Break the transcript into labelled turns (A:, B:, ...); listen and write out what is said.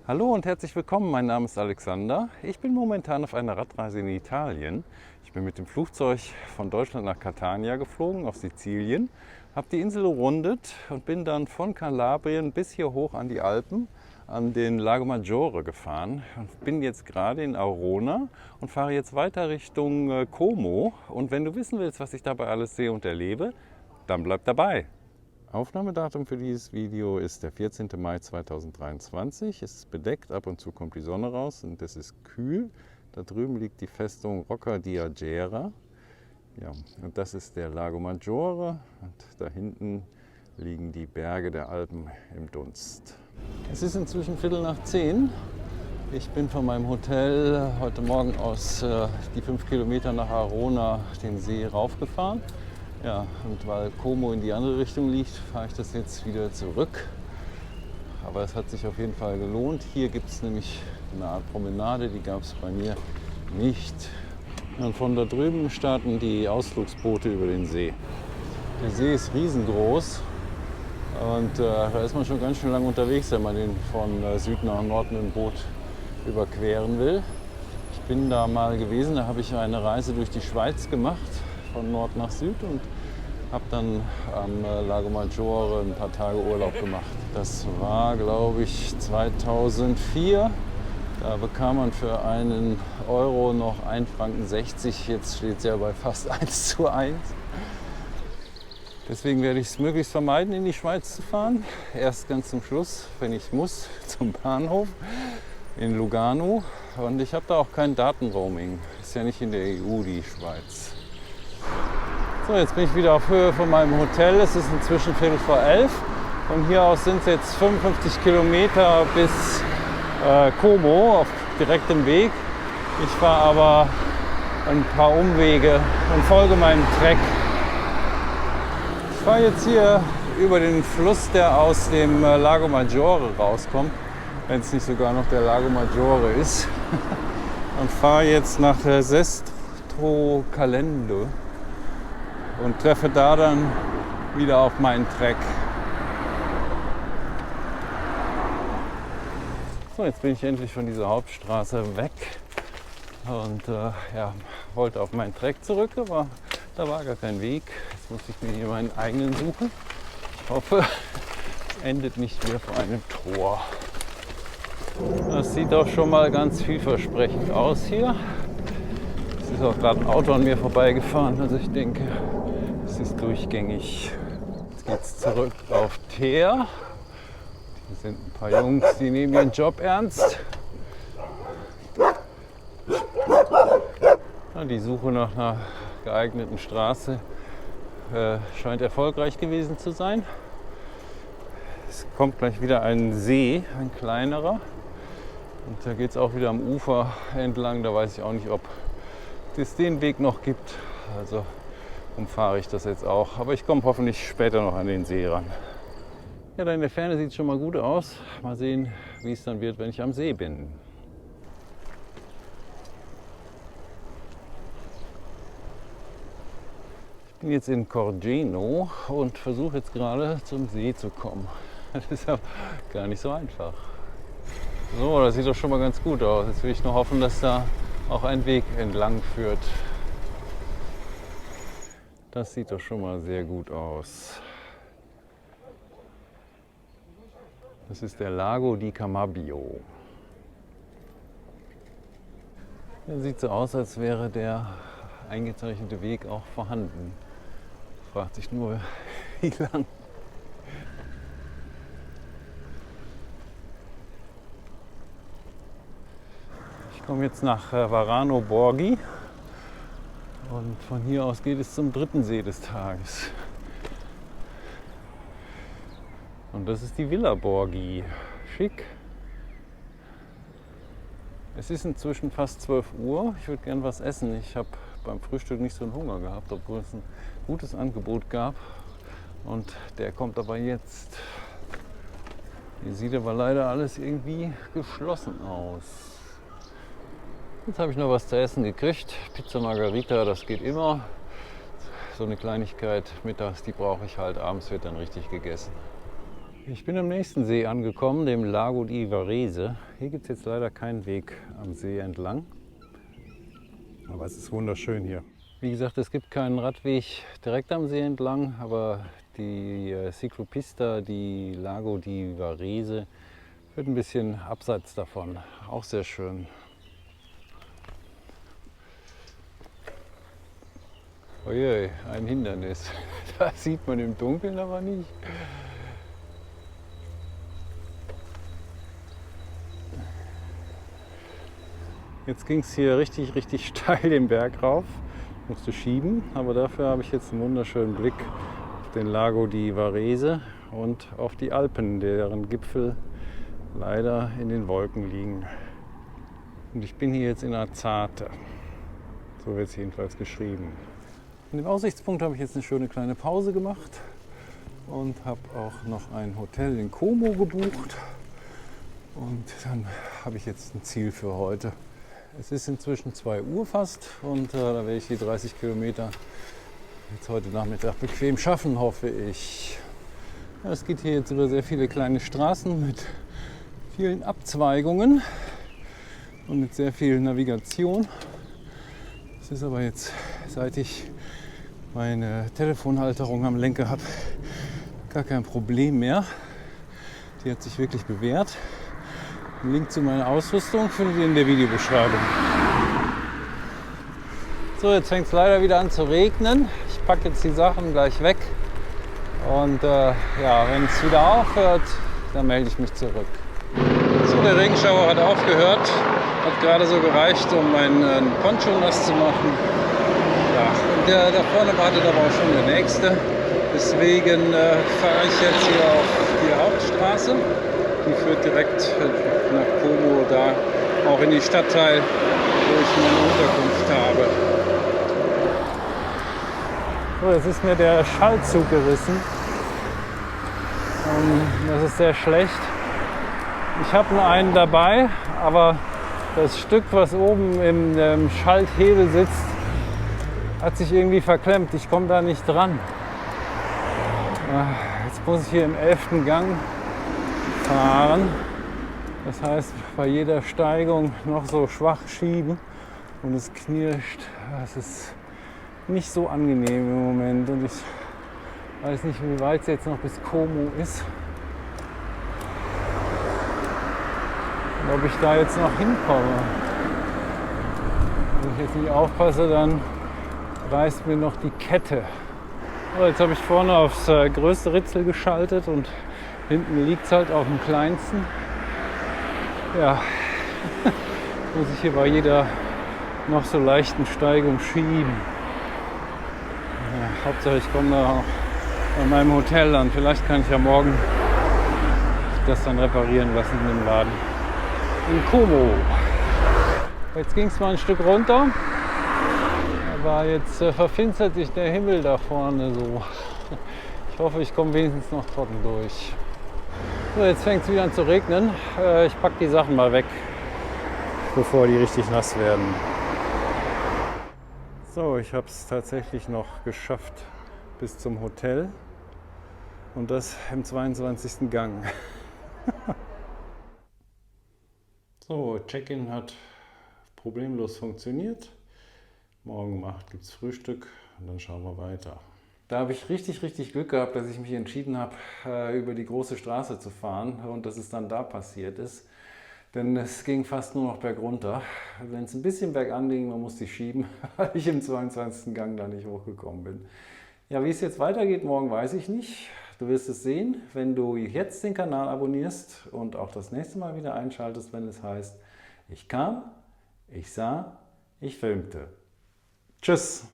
A: Hallo und herzlich willkommen, mein Name ist Alexander. Ich bin momentan auf einer Radreise in Italien. Ich bin mit dem Flugzeug von Deutschland nach Catania geflogen, auf Sizilien, habe die Insel erundet und bin dann von Kalabrien bis hier hoch an die Alpen, an den Lago Maggiore gefahren. Und bin jetzt gerade in Aurona und fahre jetzt weiter Richtung Como. Und wenn du wissen willst, was ich dabei alles sehe und erlebe, dann bleib dabei. Aufnahmedatum für dieses Video ist der 14. Mai 2023. Es ist bedeckt, ab und zu kommt die Sonne raus und es ist kühl. Da drüben liegt die Festung Rocca di Agera. Ja, und das ist der Lago Maggiore und da hinten liegen die Berge der Alpen im Dunst. Es ist inzwischen 9:15. Ich bin von meinem Hotel heute Morgen aus die 5 Kilometer nach Aurona den See raufgefahren. Ja, und weil Como in die andere Richtung liegt, fahre ich das jetzt wieder zurück. Aber es hat sich auf jeden Fall gelohnt. Hier gibt es nämlich eine Art Promenade, die gab es bei mir nicht. Und von da drüben starten die Ausflugsboote über den See. Der See ist riesengroß und da ist man schon ganz schön lange unterwegs, wenn man den von Süd nach Nord mit dem Boot überqueren will. Ich bin da mal gewesen, da habe ich eine Reise durch die Schweiz gemacht, von Nord nach Süd, und habe dann am Lago Maggiore ein paar Tage Urlaub gemacht. Das war, glaube ich, 2004. Da bekam man für einen Euro noch 1,60 Franken. Jetzt steht es ja bei fast 1:1. Deswegen werde ich es möglichst vermeiden, in die Schweiz zu fahren. Erst ganz zum Schluss, wenn ich muss, zum Bahnhof in Lugano. Und ich habe da auch kein Datenroaming. Ist ja nicht in der EU, die Schweiz. So, jetzt bin ich wieder auf Höhe von meinem Hotel. Es ist inzwischen 11:15. Von hier aus sind es jetzt 55 Kilometer bis Como auf direktem Weg. Ich fahre aber ein paar Umwege und folge meinem Trek. Ich fahre jetzt hier über den Fluss, der aus dem Lago Maggiore rauskommt, wenn es nicht sogar noch der Lago Maggiore ist, und fahre jetzt nach Sestro Calendo und treffe da dann wieder auf meinen Trek. So, jetzt bin ich endlich von dieser Hauptstraße weg und wollte auf meinen Trek zurück, aber da war gar kein Weg. Jetzt muss ich mir hier meinen eigenen suchen. Ich hoffe, es endet nicht wieder vor einem Tor. Das sieht doch schon mal ganz vielversprechend aus hier. Es ist auch gerade ein Auto an mir vorbeigefahren, also ich denke, es ist durchgängig. Jetzt geht es zurück auf Teer. Hier sind ein paar Jungs, die nehmen ihren Job ernst. Ja, die Suche nach einer geeigneten Straße scheint erfolgreich gewesen zu sein. Es kommt gleich wieder ein See, ein kleinerer. Und da geht es auch wieder am Ufer entlang. Da weiß ich auch nicht, ob es den Weg noch gibt. Also umfahre ich das jetzt auch. Aber ich komme hoffentlich später noch an den See ran. Ja, da in der Ferne sieht es schon mal gut aus. Mal sehen, wie es dann wird, wenn ich am See bin. Ich bin jetzt in Corgeno und versuche jetzt gerade zum See zu kommen. Das ist aber gar nicht so einfach. So, das sieht doch schon mal ganz gut aus. Jetzt will ich nur hoffen, dass da auch ein Weg entlang führt. Das sieht doch schon mal sehr gut aus. Das ist der Lago di Camabbio. Hier sieht so aus, als wäre der eingezeichnete Weg auch vorhanden. Fragt sich nur, wie lang. Ich komme jetzt nach Varano Borghi und von hier aus geht es zum dritten See des Tages. Und das ist die Villa Borghi. Schick. Es ist inzwischen fast 12 Uhr. Ich würde gern was essen. Ich habe beim Frühstück nicht so einen Hunger gehabt, obwohl es ein gutes Angebot gab. Und der kommt aber jetzt. Hier sieht aber leider alles irgendwie geschlossen aus. Jetzt habe ich noch was zu essen gekriegt. Pizza Margherita, das geht immer. So eine Kleinigkeit mittags, die brauche ich halt. Abends wird dann richtig gegessen. Ich bin am nächsten See angekommen, dem Lago di Varese. Hier gibt es jetzt leider keinen Weg am See entlang. Aber es ist wunderschön hier. Wie gesagt, es gibt keinen Radweg direkt am See entlang, aber die Ciclopista, die Lago di Varese, wird ein bisschen abseits davon. Auch sehr schön. Oje, ein Hindernis. Das sieht man im Dunkeln aber nicht. Jetzt ging es hier richtig steil den Berg rauf. Ich musste schieben, aber dafür habe ich jetzt einen wunderschönen Blick auf den Lago di Varese und auf die Alpen, deren Gipfel leider in den Wolken liegen. Und ich bin hier jetzt in Arzate. So wird es jedenfalls geschrieben. An dem Aussichtspunkt habe ich jetzt eine schöne kleine Pause gemacht und habe auch noch ein Hotel in Como gebucht. Und dann habe ich jetzt ein Ziel für heute. Es ist inzwischen 2 Uhr fast und da werde ich die 30 Kilometer jetzt heute Nachmittag bequem schaffen, hoffe ich. Ja, es geht hier jetzt über sehr viele kleine Straßen mit vielen Abzweigungen und mit sehr viel Navigation. Es ist aber jetzt, seit ich meine Telefonhalterung am Lenker habe, gar kein Problem mehr. Die hat sich wirklich bewährt. Den Link zu meiner Ausrüstung findet ihr in der Videobeschreibung. So, jetzt fängt es leider wieder an zu regnen. Ich packe jetzt die Sachen gleich weg. Und ja, wenn es wieder aufhört, dann melde ich mich zurück. So, der Regenschauer hat aufgehört. Hat gerade so gereicht, um meinen Poncho nass zu machen. Ja, und der da vorne wartet aber auch schon der nächste. Deswegen fahre ich jetzt hier auf die Hauptstraße. Die führt direkt nach Como, da auch in die Stadtteil, wo ich meine Unterkunft habe. So, jetzt ist mir der Schaltzug gerissen. Das ist sehr schlecht. Ich habe nur einen dabei, aber das Stück, was oben im Schalthebel sitzt, hat sich irgendwie verklemmt. Ich komme da nicht dran. Jetzt muss ich hier im 11. Gang fahren. Das heißt, bei jeder Steigung noch so schwach schieben und es knirscht. Das ist nicht so angenehm im Moment und ich weiß nicht, wie weit es jetzt noch bis Como ist. Und ob ich da jetzt noch hinkomme. Wenn ich jetzt nicht aufpasse, dann reißt mir noch die Kette. So, jetzt habe ich vorne aufs größte Ritzel geschaltet und hinten liegt es halt auf dem kleinsten. Ja, muss ich hier bei jeder noch so leichten Steigung schieben. Ja, Hauptsache ich komme da auch an meinem Hotel an. Vielleicht kann ich ja morgen das dann reparieren lassen in dem Laden. In Como. Jetzt ging es mal ein Stück runter. Aber jetzt verfinstert sich der Himmel da vorne so. Ich hoffe, ich komme wenigstens noch trocken durch. So, jetzt fängt es wieder an zu regnen. Ich packe die Sachen mal weg, bevor die richtig nass werden. So, ich habe es tatsächlich noch geschafft bis zum Hotel. Und das im 22. Gang. So, Check-in hat problemlos funktioniert. Morgen gibt es Frühstück und dann schauen wir weiter. Da habe ich richtig Glück gehabt, dass ich mich entschieden habe, über die große Straße zu fahren und dass es dann da passiert ist. Denn es ging fast nur noch bergunter. Wenn es ein bisschen bergan ging, man musste ich schieben, weil ich im 22. Gang da nicht hochgekommen bin. Ja, wie es jetzt weitergeht morgen, weiß ich nicht. Du wirst es sehen, wenn du jetzt den Kanal abonnierst und auch das nächste Mal wieder einschaltest, wenn es heißt, ich kam, ich sah, ich filmte. Tschüss!